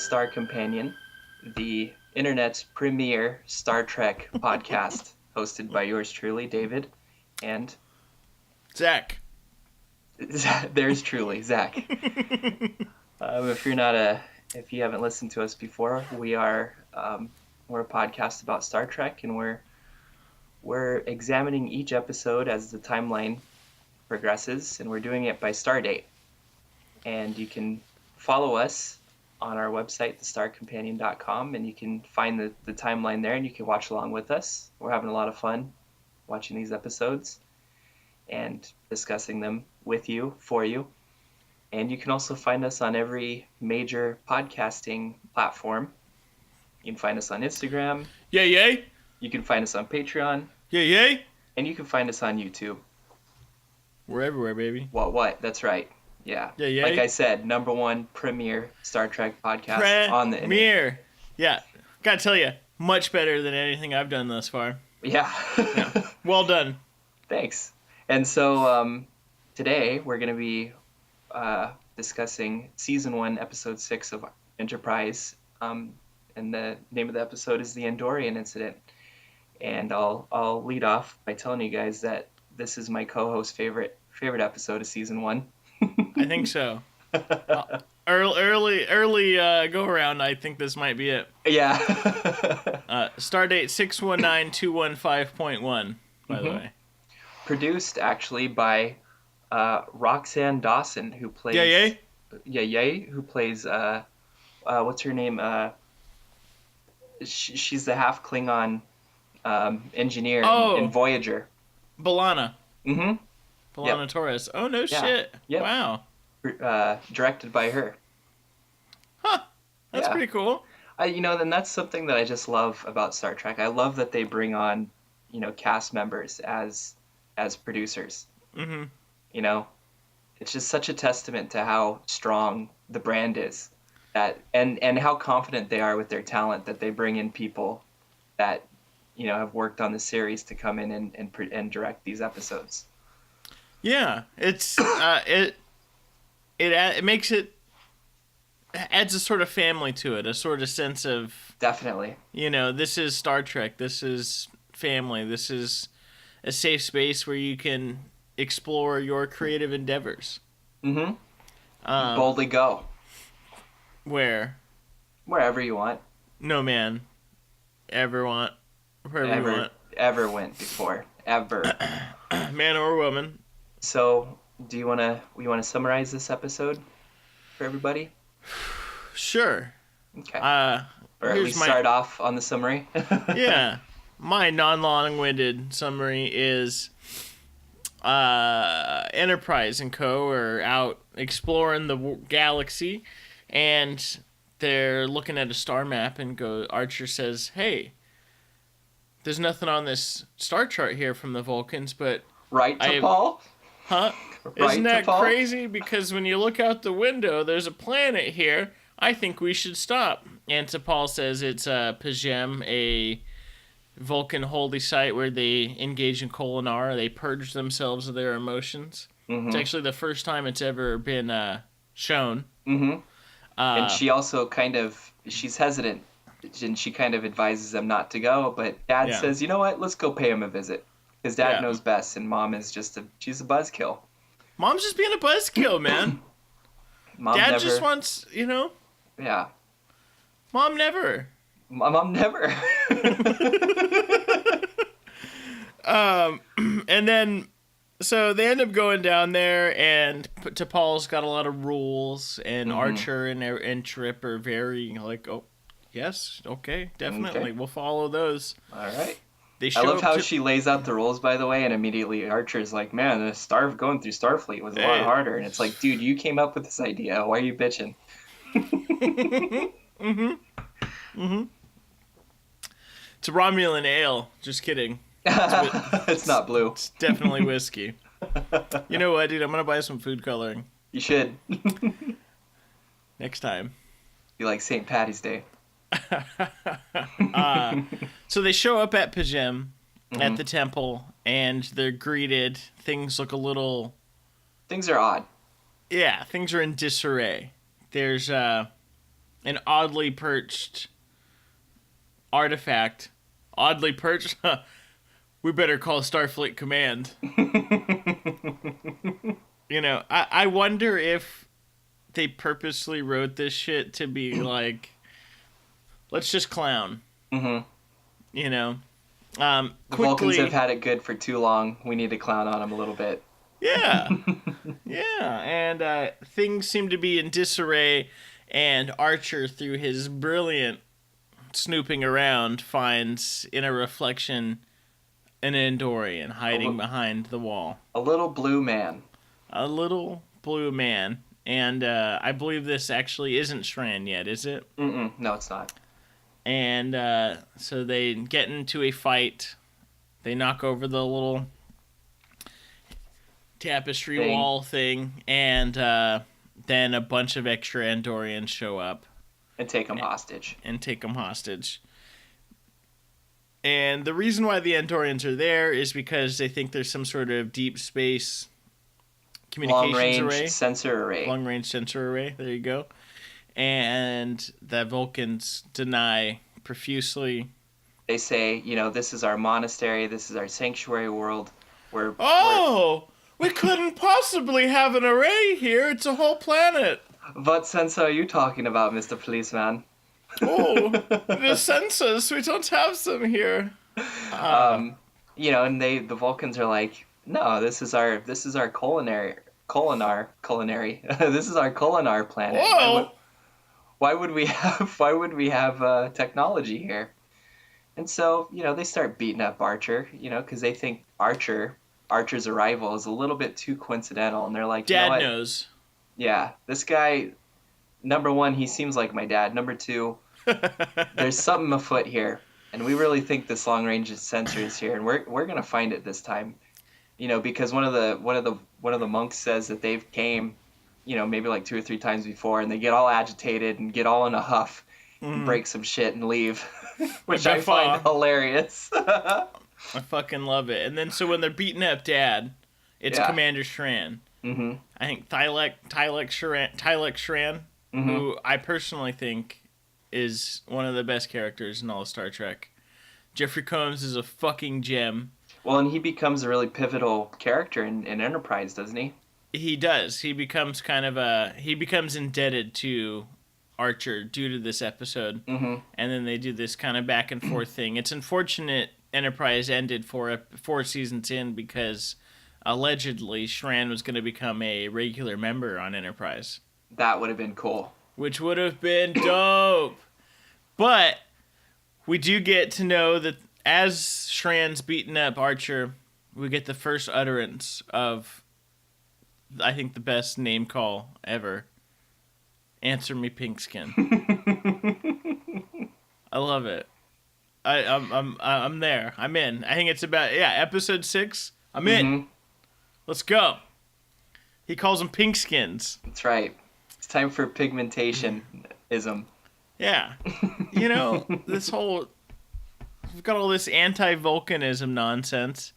Star Companion, the internet's premier Star Trek podcast, hosted by yours truly, David, and Zach. There's truly Zach. If you haven't listened to us before, we're a podcast about Star Trek, and we're examining each episode as the timeline progresses, and we're doing it by Stardate. And you can follow us on our website, thestarcompanion.com, and you can find the timeline there, and you can watch along with us. We're having a lot of fun watching these episodes and discussing them with you, for you. And you can also find us on every major podcasting platform. You can find us on Instagram. Yay. You can find us on Patreon. Yay. And you can find us on YouTube. We're everywhere, baby. What? That's right. Yeah. Yay. Like I said, number one premier Star Trek podcast on the internet. Premier. Yeah. Gotta tell you, much better than anything I've done thus far. Yeah. Well done. Thanks. And so today we're going to be discussing Season 1, Episode 6 of Enterprise. And the name of the episode is the Andorian Incident. And I'll lead off by telling you guys that this is my co-host's favorite episode of Season 1. I think so. Early go around. I think this might be it. Yeah. Stardate 619215.1. By the way, produced actually by Roxanne Dawson, who plays who plays what's her name? She's the half Klingon engineer in Voyager. B'Elanna. Mm-hmm. B'Elanna Torres. Oh, no shit. Yep. Wow. Directed by her. Huh. That's pretty cool. Then that's something that I just love about Star Trek. I love that they bring on, cast members as producers. Mm-hmm. It's just such a testament to how strong the brand is, and how confident they are with their talent that they bring in people that, have worked on the series to come in and direct these episodes. Yeah, it's it makes it adds a sort of family to it, a sort of sense of definitely. This is Star Trek. This is family. This is a safe space where you can explore your creative endeavors. Mm-hmm. Boldly go. Wherever you want. No man. Ever want. Wherever you want. Ever went before. Ever. Man or woman. So, do you want to summarize this episode for everybody? Sure. Okay. Or at least start off on the summary. Yeah. My non-long-winded summary is Enterprise and Co. are out exploring the galaxy, and they're looking at a star map, and Archer says, "Hey, there's nothing on this star chart here from the Vulcans, but..." Right to Paul? Huh? Right. Isn't that crazy? Because when you look out the window, there's a planet here. I think we should stop. And T'Pol says it's Pajem, a Vulcan holy site where they engage in Kolinar. They purge themselves of their emotions. Mm-hmm. It's actually the first time it's ever been shown. Mm-hmm. And she also she's hesitant, and she kind of advises them not to go. But Dad says, you know what? Let's go pay him a visit. Because Dad knows best, and Mom is she's a buzzkill. Mom's just being a buzzkill, man. Dad just wants, Yeah. Mom never. Mom never. And then, so they end up going down there, and T'Pol's got a lot of rules, and Archer and Trip are very like, oh, yes, okay, definitely, we'll follow those. All right. I love how she lays out the rules, by the way, and immediately Archer's like, man, going through Starfleet was a lot harder. And it's like, dude, you came up with this idea. Why are you bitching? It's a Romulan ale. Just kidding. It's not blue. It's definitely whiskey. You know what, dude? I'm going to buy some food coloring. You should. Next time. Be like St. Patty's Day. So they show up at Pajem at the temple, and they're greeted. Things look a little... Things are odd. Yeah, things are in disarray. There's an oddly perched artifact. Oddly perched? We better call Starfleet Command. I wonder if they purposely wrote this shit to be like, let's just clown. Mm-hmm. The Vulcans have had it good for too long. We need to clown on them a little bit. Yeah. Yeah. And things seem to be in disarray. And Archer, through his brilliant snooping around, finds in a reflection an Andorian hiding behind the wall. A little blue man. A little blue man. And I believe this actually isn't Shran yet, is it? No, it's not. And so they get into a fight. They knock over the little tapestry wall thing. And then a bunch of extra Andorians show up. And take them hostage. And the reason why the Andorians are there is because they think there's some sort of deep space communications long-range sensor array. Long-range sensor array. There you go. And the Vulcans deny profusely. They say, this is our monastery. This is our sanctuary world. We couldn't possibly have an array here. It's a whole planet. What sensor are you talking about, Mr. Policeman? The sensors. We don't have them here. And the Vulcans are like, no, this is our culinar. This is our culinar planet. Whoa! Why would we have technology here? And so, they start beating up Archer, because they think Archer's arrival is a little bit too coincidental, and they're like, Dad knows. Yeah, this guy, number one, he seems like my dad. Number two, there's something afoot here, and we really think this long-range sensor is here, and we're gonna find it this time, because one of the monks says that they've came, maybe like 2 or 3 times before, and they get all agitated and get all in a huff, and break some shit and leave, which I find hilarious. I fucking love it. And then so when they're beating up Dad, it's Commander Shran. Mm-hmm. I think Thylac Shran, who I personally think is one of the best characters in all of Star Trek. Jeffrey Combs is a fucking gem. Well, and he becomes a really pivotal character in Enterprise, doesn't he? He does. He becomes indebted to Archer due to this episode. Mm-hmm. And then they do this kind of back and forth thing. It's unfortunate Enterprise ended 4 seasons in because allegedly Shran was going to become a regular member on Enterprise. That would have been cool. Which would have been dope. But we do get to know that as Shran's beating up Archer, we get the first utterance of, I think, the best name call ever. Answer me, Pinkskin. I love it. I'm there. I'm in. I think it's about episode 6. I'm in. Mm-hmm. Let's go. He calls them Pinkskins. That's right. It's time for pigmentation-ism. Yeah. This whole... We've got all this anti-Vulcanism nonsense.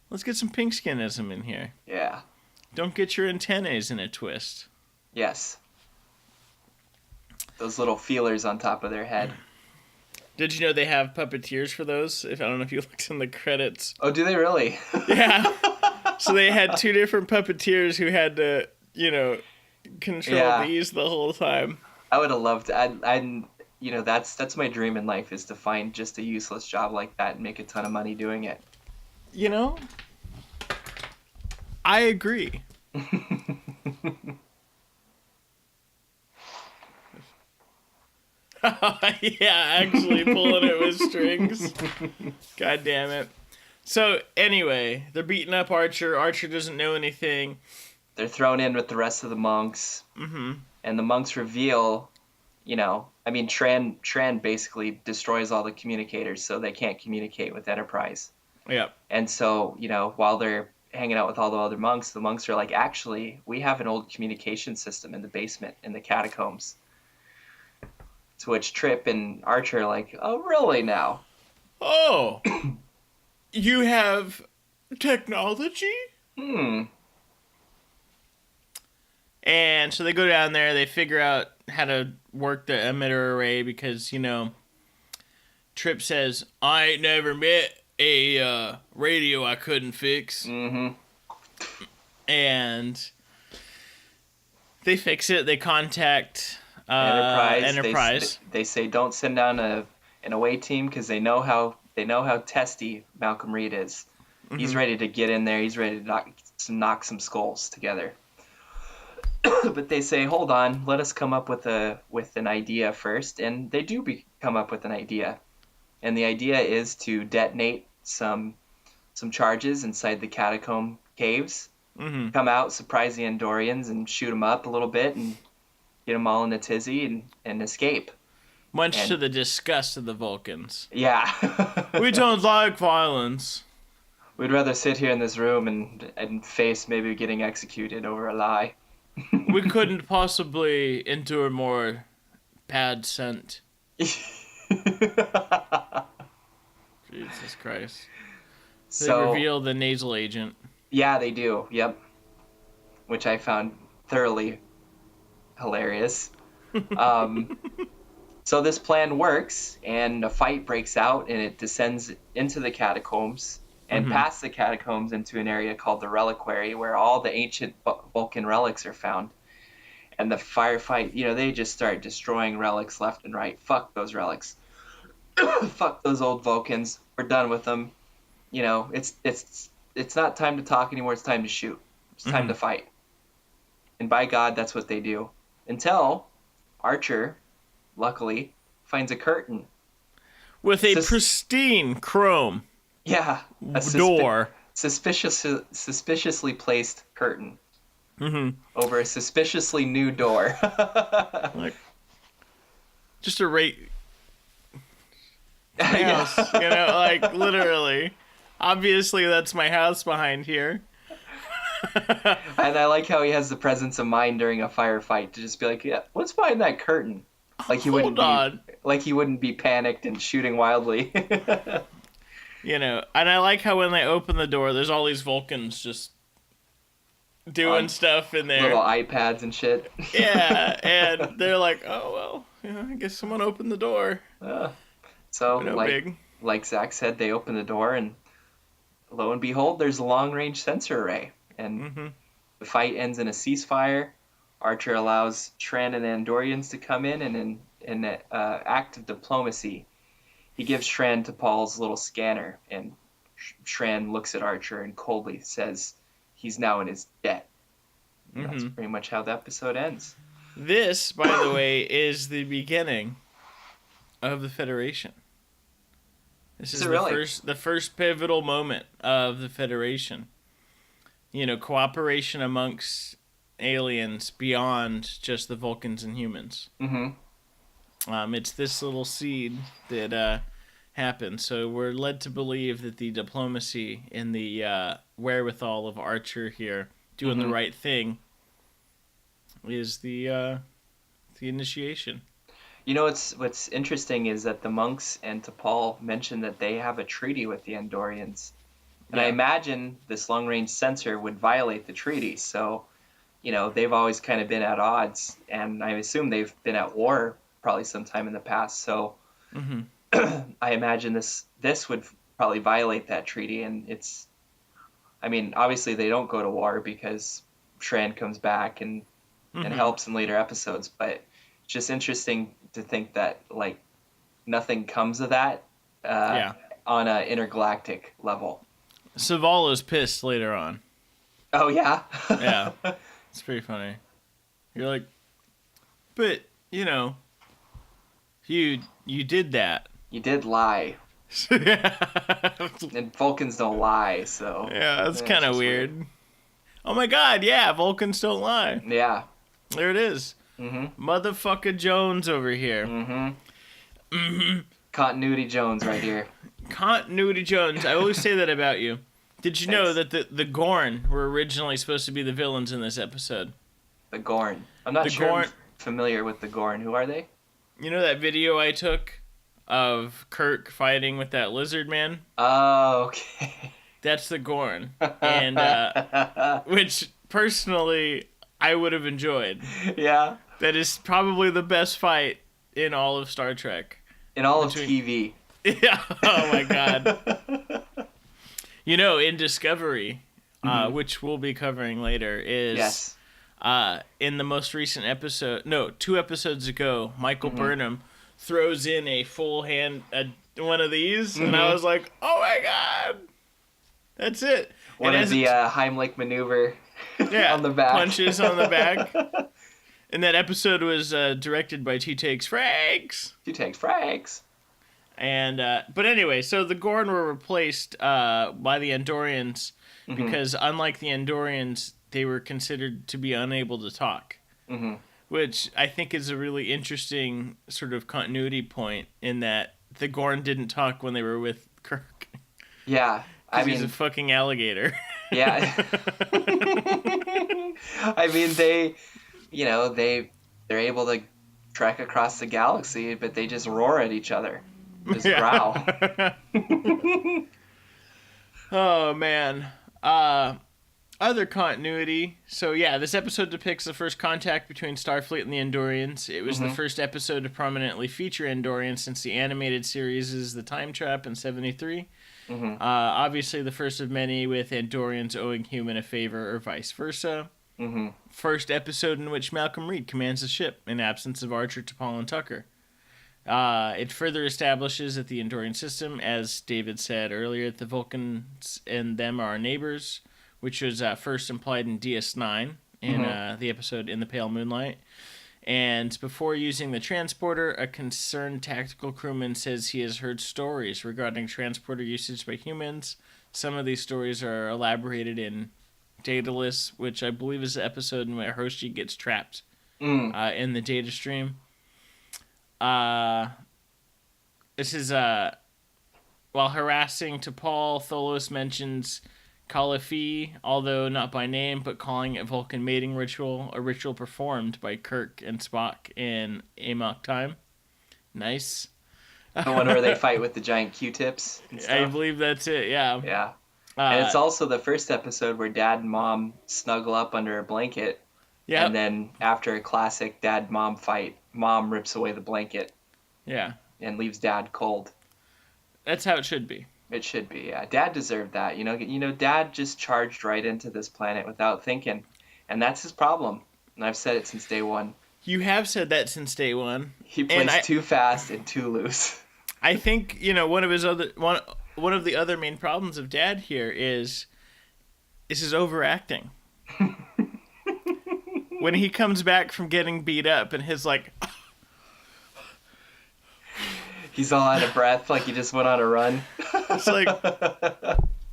Let's get some Pinkskinism in here. Yeah. Don't get your antennae in a twist. Yes. Those little feelers on top of their head. Did you know they have puppeteers for those? I don't know if you looked in the credits. Oh, do they really? Yeah. So they had 2 different puppeteers who had to, control these the whole time. I would have loved to. That's my dream in life, is to find just a useless job like that and make a ton of money doing it. I agree. Yeah, actually pulling it with strings. God damn it. So, anyway, they're beating up Archer. Archer doesn't know anything. They're thrown in with the rest of the monks. Mm-hmm. And the monks reveal, Tran basically destroys all the communicators, so they can't communicate with Enterprise. Yeah. And so, while they're hanging out with all the other monks, the monks are like, actually, we have an old communication system in the basement, in the catacombs. To which Trip and Archer are like, oh, really now? Oh. You have technology? Hmm. And so they go down there, they figure out how to work the emitter array because, Trip says, I ain't never met a radio I couldn't fix. Mm-hmm. And they fix it. They contact Enterprise. They say don't send down an away team because they know how testy Malcolm Reed is. Mm-hmm. He's ready to get in there. He's ready to knock some skulls together. But they say, hold on, let us come up with an idea first, and they do come up with an idea, and the idea is to detonate some charges inside the catacomb caves. Mm-hmm. Come out, surprise the Andorians, and shoot them up a little bit, and get them all in a tizzy and escape. Much to the disgust of the Vulcans. Yeah. We don't like violence. We'd rather sit here in this room and face maybe getting executed over a lie. We couldn't possibly endure more bad scent. Jesus Christ. They reveal the nasal agent. Yeah, they do. Yep. Which I found thoroughly hilarious. So this plan works, and a fight breaks out, and it descends into the catacombs and past the catacombs into an area called the Reliquary, where all the ancient Vulcan relics are found. And the firefight, they just start destroying relics left and right. Fuck those relics. Fuck those old Vulcans. We're done with them. It's not time to talk anymore. It's time to shoot. It's time to fight. And by God, that's what they do. Until Archer, luckily, finds a curtain. With a pristine chrome door. Suspiciously placed curtain. Over a suspiciously new door. Just a rate. House, literally. Obviously, that's my house behind here. And I like how he has the presence of mind during a firefight to just be like, yeah, what's behind that curtain? Like he wouldn't be panicked and shooting wildly. And I like how when they open the door, there's all these Vulcans just doing stuff in there. Little iPads and shit. Yeah, and they're like, oh, well, I guess someone opened the door. Like Zach said, they open the door, and lo and behold, there's a long-range sensor array. And the fight ends in a ceasefire. Archer allows Shran and the Andorians to come in, and in an act of diplomacy, he gives Shran to Paul's little scanner, and Shran looks at Archer and coldly says he's now in his debt. That's pretty much how the episode ends. This, by the way, is the beginning of the Federation. This is the first pivotal moment of the Federation. Cooperation amongst aliens beyond just the Vulcans and humans. It's this little seed that happened. So we're led to believe that the diplomacy and the wherewithal of Archer here doing the right thing is the initiation. What's interesting is that the monks and T'Pol mentioned that they have a treaty with the Andorians. And I imagine this long-range sensor would violate the treaty. So, they've always kind of been at odds. And I assume they've been at war probably sometime in the past. So I imagine this would probably violate that treaty. And obviously they don't go to war because Shran comes back and helps in later episodes. But it's just interesting to think that, nothing comes of that on an intergalactic level. Savala's pissed later on. Oh, yeah? Yeah. It's pretty funny. You're like, but, you did that. You did lie. And Vulcans don't lie, so... Yeah, that's kind of weird. Oh my god, yeah, Vulcans don't lie. Yeah. There it is. Motherfucker Jones over here. Continuity Jones right here. Continuity Jones. I always say that about you. Did you know that the Gorn were originally supposed to be the villains in this episode? The Gorn. I'm not I'm familiar with the Gorn. Who are they? You know that video I took of Kirk fighting with that lizard man? Oh, okay. That's the Gorn. And which personally I would have enjoyed. Yeah. That is probably the best fight in all of Star Trek. In all of TV. Yeah. Oh my God. In Discovery, which we'll be covering later, is Yes. In the most recent episode, 2 episodes ago, Michael Burnham throws in a full hand, one of these, and I was like, oh my God. That's it. One of the Heimlich maneuver on the back. Punches on the back. And that episode was directed by T Takes Franks. And but anyway, so the Gorn were replaced by the Andorians because unlike the Andorians, they were considered to be unable to talk. Which I think is a really interesting sort of continuity point in that the Gorn didn't talk when they were with Kirk. Yeah. I mean, he's a fucking alligator. Yeah. I mean, they're able to trek across the galaxy, but they just roar at each other. Just growl. Oh, man. Other continuity. So, yeah, this episode depicts the first contact between Starfleet and the Andorians. It was the first episode to prominently feature Andorians since the animated series' The Time Trap in 1973. Obviously, the first of many with Andorians owing human a favor or vice versa. First episode in which Malcolm Reed commands the ship in absence of Archer, T'Pol, and Tucker. It further establishes that the Andorian system, as David said earlier, the Vulcans and them are our neighbors, which was first implied in DS9 in the episode In the Pale Moonlight. And before using the transporter, a concerned tactical crewman says he has heard stories regarding transporter usage by humans. Some of these stories are elaborated in Daedalus, which I believe is the episode in where Hoshi gets trapped in the data stream. This is while harassing T'Pol, Tholos mentions Caliphie, although not by name, but calling it Vulcan mating ritual, a ritual performed by Kirk and Spock in Amok Time. Nice. The one where they fight with the giant Q-tips and stuff. I believe that's it, yeah. Yeah. And it's also the first episode where Dad and Mom snuggle up under a blanket. Yeah. And then after a classic Dad-Mom fight, Mom rips away the blanket. Yeah. And leaves Dad cold. That's how it should be. It should be, yeah. Dad deserved that. Dad just charged right into this planet without thinking. And that's his problem. And I've said it since day one. You have said that since day one. He plays too fast and too loose. I think, one of the other main problems of Dad here is his overacting. When he comes back from getting beat up and his he's all out of breath like he just went on a run. It's like,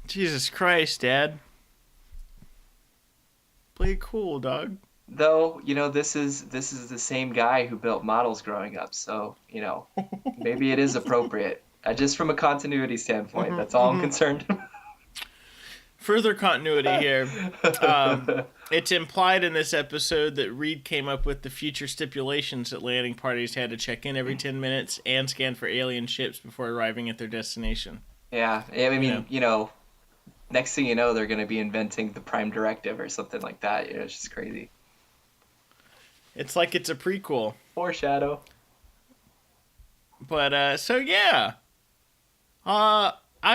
Jesus Christ, Dad. Play it cool, dog. Though, this is the same guy who built models growing up, so, maybe it is appropriate. Just from a continuity standpoint, that's all I'm concerned about. Further continuity here. It's implied in this episode that Reed came up with the future stipulations that landing parties had to check in every 10 minutes and scan for alien ships before arriving at their destination. Yeah, I mean, next thing you know, they're going to be inventing the Prime Directive or something like that. It's just crazy. It's like it's a prequel. Foreshadow. But, so yeah. I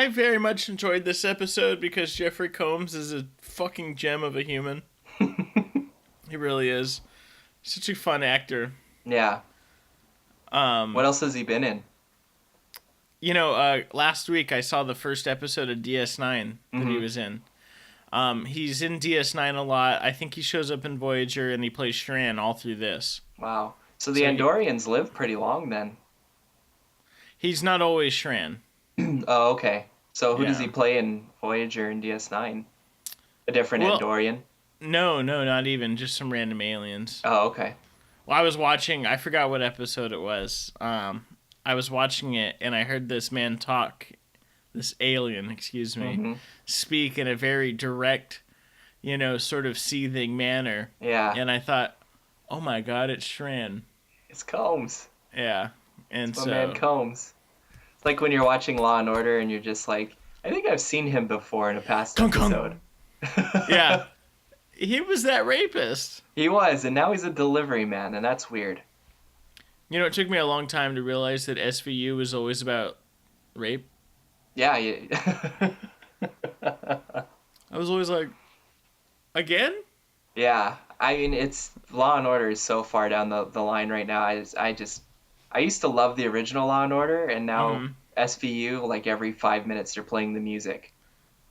very much enjoyed this episode because Jeffrey Combs is a fucking gem of a human. He really is. Such a fun actor. Yeah. What else has he been in? Last week I saw the first episode of DS9 that he was in. He's in DS9 a lot. I think he shows up in Voyager and he plays Shran all through this. Wow. So the Andorians live pretty long then. He's not always Shran. Oh, okay. So who does he play in Voyager and DS9? A different Andorian? No, not even. Just some random aliens. Oh, okay. Well, I forgot what episode it was. I was watching it, and I heard this alien, speak in a very direct, sort of seething manner. Yeah. And I thought, oh my God, it's Shran. It's Combs. Yeah. And it's my man Combs. It's like when you're watching Law and Order, and you're just like, I think I've seen him before in a past episode. Yeah. He was that rapist. He was, and now he's a delivery man, and that's weird. You know, it took me a long time to realize that SVU was always about rape. Yeah. I was always like, again? Yeah. I mean, it's Law and Order is so far down the line right now. I used to love the original Law and Order, and now Mm-hmm. SVU, like every 5 minutes, they're playing the music.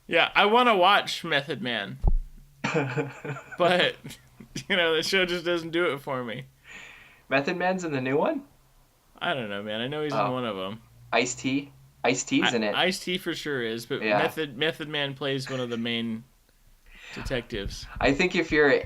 Yeah, I want to watch Method Man, but the show just doesn't do it for me. Method Man's in the new one? I don't know, man. I know he's in Oh, one of them. Ice-T? Ice-T's in it. Ice-T for sure is, but Yeah. Method Man plays one of the main detectives. I think if you're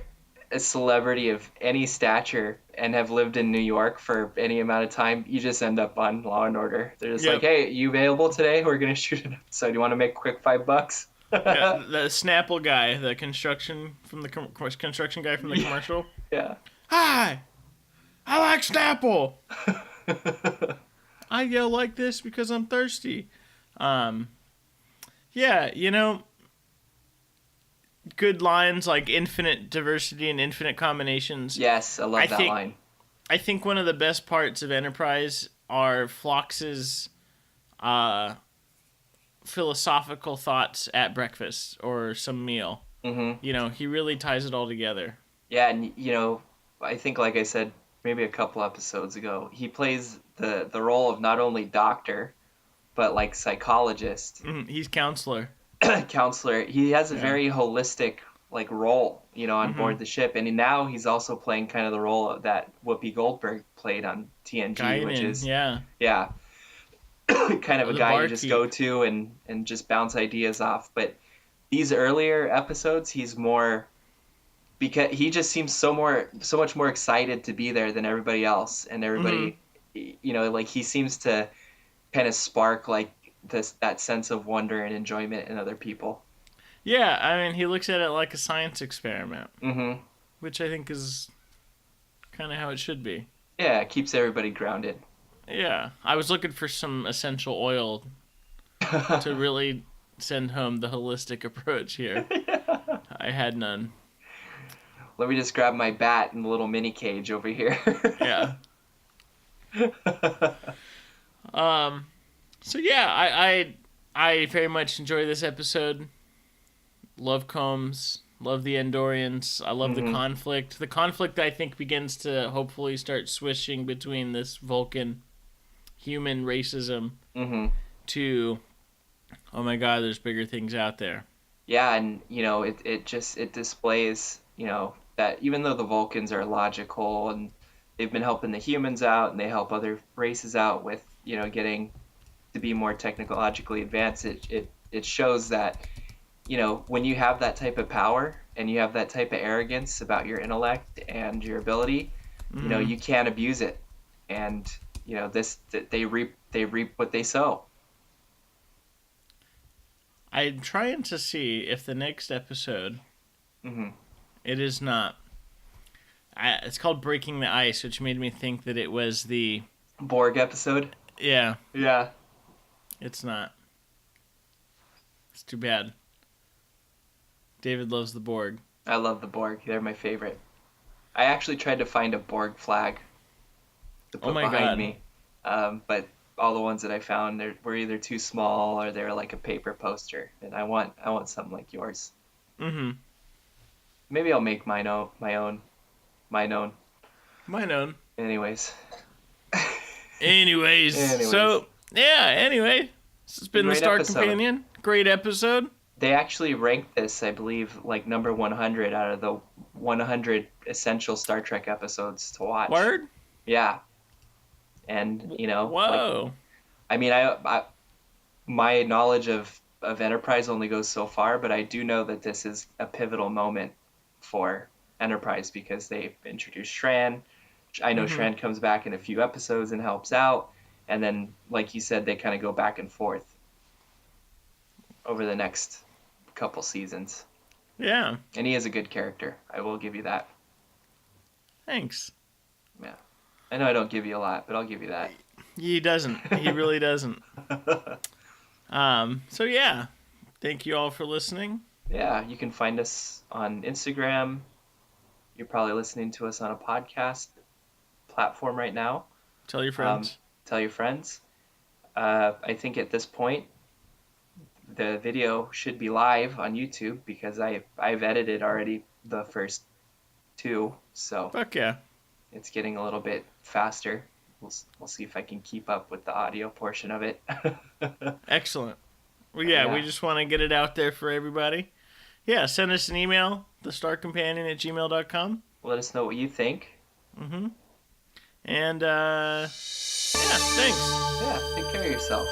a celebrity of any stature and have lived in New York for any amount of time, you just end up on Law and Order. They're just like, hey, you available today? We're going to shoot an episode. You want to make a quick $5? Yeah, the Snapple guy, the construction guy from the commercial. Yeah. Hi, I like Snapple. I yell like this because I'm thirsty. Yeah, good lines like infinite diversity and infinite combinations. Yes, I love that line. I think one of the best parts of Enterprise are Phlox's philosophical thoughts at breakfast or some meal. Mm-hmm. He really ties it all together. Yeah, and I think, like I said, maybe a couple episodes ago, he plays the role of not only doctor, but like psychologist. He's counselor. Counselor. He has a very holistic like role, on board the ship, and now he's also playing kind of the role that Whoopi Goldberg played on TNG, Guinan, which is yeah, kind of a the guy you barkeep. just go to and just bounce ideas off. But these earlier episodes, he's more, because he just seems so much more excited to be there than everybody else, and everybody, like he seems to kind of spark like that sense of wonder and enjoyment in other people. Yeah, I mean, he looks at it like a science experiment, Mm-hmm. which I think is kind of how it should be. Yeah, it keeps everybody grounded. Yeah, I was looking for some essential oil to really send home the holistic approach here. I had none. Let me just grab my bat in the little mini cage over here. Yeah. So yeah, I very much enjoy this episode. Love Combs, love the Andorians. I love the conflict. The conflict, I think, begins to hopefully start switching between this Vulcan human racism to, oh my God, there's bigger things out there. Yeah, and it displays that even though the Vulcans are logical and they've been helping the humans out and they help other races out with getting to be more technologically advanced, it shows that when you have that type of power and you have that type of arrogance about your intellect and your ability, you can't abuse it, and they reap what they sow. I'm trying to see if the next episode, it is not. It's called Breaking the Ice, which made me think that it was the Borg episode. Yeah. Yeah. It's not. It's too bad. David loves the Borg. I love the Borg. They're my favorite. I actually tried to find a Borg flag to put behind me, but all the ones that I found were either too small or they were like a paper poster, and I want something like yours. Mm-hmm. Maybe I'll make my own. Anyways. So anyway, this has been the Star Companion. Great episode. They actually ranked this, I believe, like number 100 out of the 100 essential Star Trek episodes to watch. Word? Yeah. And, whoa. I my knowledge of Enterprise only goes so far, but I do know that this is a pivotal moment for Enterprise because they've introduced Shran. I know Shran comes back in a few episodes and helps out, and then, like you said, they kind of go back and forth over the next couple seasons. Yeah. And he is a good character. I will give you that. Thanks. Yeah. I know I don't give you a lot, but I'll give you that. He doesn't. He really doesn't. So yeah. Thank you all for listening. Yeah, you can find us on Instagram. You're probably listening to us on a podcast platform right now. Tell your Um, friends. tell your friends. I think at this point, the video should be live on YouTube because I've edited already the first two, so Fuck yeah. it's getting a little bit faster. We'll see if I can keep up with the audio portion of it. Excellent. Well, But yeah, we yeah, just want to get it out there for everybody. Yeah, send us an email, thestarcompanion@gmail.com. let us know what you think. Mm-hmm. And, yeah, thanks. Yeah, take care of yourself.